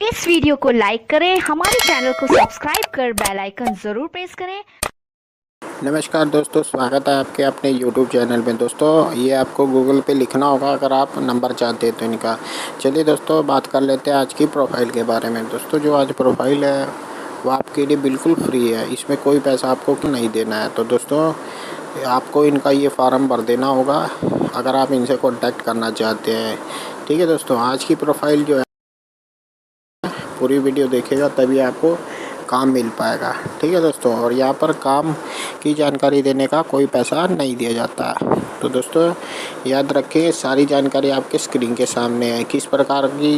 इस वीडियो को लाइक करें, हमारे चैनल को सब्सक्राइब कर बेल आइकन ज़रूर प्रेस करें। नमस्कार दोस्तों, स्वागत है आपके अपने YouTube चैनल में। दोस्तों ये आपको गूगल पे लिखना होगा अगर आप नंबर चाहते हैं तो इनका। चलिए दोस्तों बात कर लेते हैं आज की प्रोफाइल के बारे में। दोस्तों जो आज प्रोफाइल है वो आपके लिए बिल्कुल फ्री है, इसमें कोई पैसा आपको नहीं देना है। तो दोस्तों आपको इनका ये फॉर्म भर देना होगा अगर आप इनसे कॉन्टैक्ट करना चाहते हैं। ठीक है दोस्तों, आज की प्रोफाइल जो है पूरी वीडियो देखेगा तभी आपको काम मिल पाएगा। ठीक है दोस्तों, और यहाँ पर काम की जानकारी देने का कोई पैसा नहीं दिया जाता। तो दोस्तों याद रखें, सारी जानकारी आपके स्क्रीन के सामने है। किस प्रकार की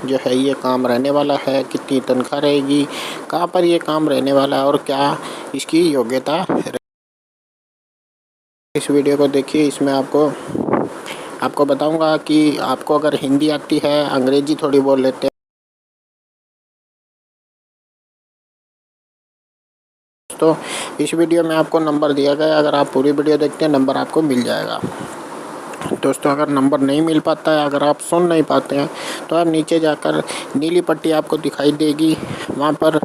जो है ये काम रहने वाला है, कितनी तनख्वाह रहेगी, कहाँ पर ये काम रहने वाला है और क्या इसकी योग्यता। इस वीडियो को देखिए, इसमें आपको बताऊंगा कि आपको अगर हिंदी आती है, अंग्रेजी थोड़ी बोल लेते हैं तो इस वीडियो में आपको नंबर दिया गया है। अगर आप पूरी वीडियो देखते हैं नंबर आपको मिल जाएगा। दोस्तों अगर नंबर नहीं मिल पाता है, अगर आप सुन नहीं पाते हैं तो आप नीचे जाकर नीली पट्टी आपको दिखाई देगी, वहाँ पर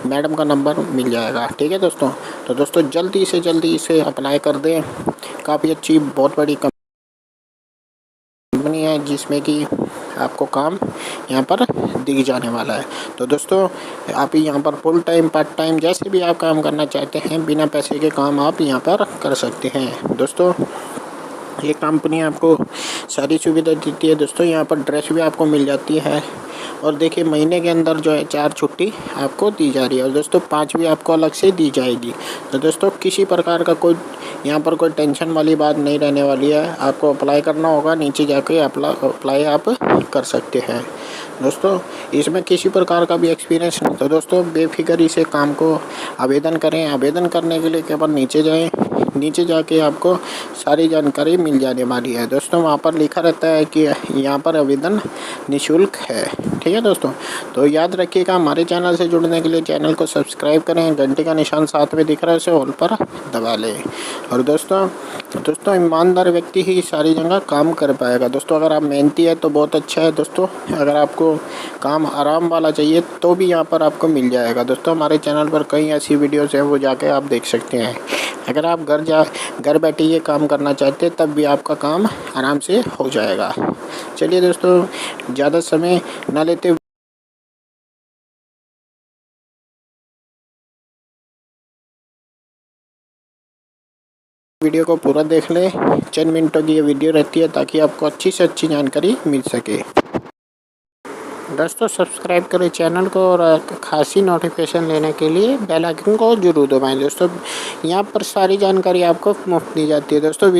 मैडम का नंबर मिल जाएगा। ठीक है दोस्तों, तो दोस्तों जल्दी से जल्दी इसे अप्लाई कर दें। काफ़ी अच्छी बहुत बड़ी कंपनी है जिसमें कि आपको काम यहाँ पर दिख जाने वाला है। तो दोस्तों आप यहाँ पर फुल टाइम पार्ट टाइम जैसे भी आप काम करना चाहते हैं, बिना पैसे के काम आप यहाँ पर कर सकते हैं। दोस्तों ये कंपनी आपको सारी सुविधा देती है। दोस्तों यहाँ पर ड्रेस भी आपको मिल जाती है और देखिए महीने के अंदर जो है 4 छुट्टी आपको दी जा रही है और दोस्तों 5 भी आपको अलग से दी जाएगी। तो दोस्तों किसी प्रकार का कोई यहाँ पर कोई टेंशन वाली बात नहीं रहने वाली है। आपको अप्लाई करना होगा, नीचे जाके अप्लाई आप कर सकते हैं। दोस्तों इसमें किसी प्रकार का भी एक्सपीरियंस नहीं, तो दोस्तों बेफिक्र से काम को आवेदन करें। आवेदन करने के लिए केवल नीचे जाएं, नीचे जाके आपको सारी जानकारी मिल जाने वाली है। दोस्तों वहाँ पर लिखा रहता है कि यहाँ पर आवेदन निःशुल्क है। ठीक है दोस्तों, तो याद रखिएगा हमारे चैनल से जुड़ने के लिए चैनल को सब्सक्राइब करें, घंटे का निशान साथ में दिख रहा है उसे ऑल पर दबा लें। और दोस्तों ईमानदार व्यक्ति ही सारी जगह काम कर पाएगा। दोस्तों अगर आप मेहनती है तो बहुत अच्छा है। दोस्तों अगर आपको काम आराम वाला चाहिए तो भी यहाँ पर आपको मिल जाएगा। दोस्तों हमारे चैनल पर कई ऐसी वीडियोज़ हैं, वो जाके आप देख सकते हैं। अगर आप घर बैठे ये काम करना चाहते हैं तब भी आपका काम आराम से हो जाएगा। चलिए दोस्तों ज़्यादा समय ना लेते वीडियो को पूरा देख लें। चंद मिनटों की ये वीडियो रहती है ताकि आपको अच्छी से अच्छी जानकारी मिल सके। दोस्तों सब्सक्राइब करें चैनल को और खासी नोटिफिकेशन लेने के लिए बेल आइकन को जरूर दबाएं। दोस्तों यहाँ पर सारी जानकारी आपको मुफ्त दी जाती है। दोस्तों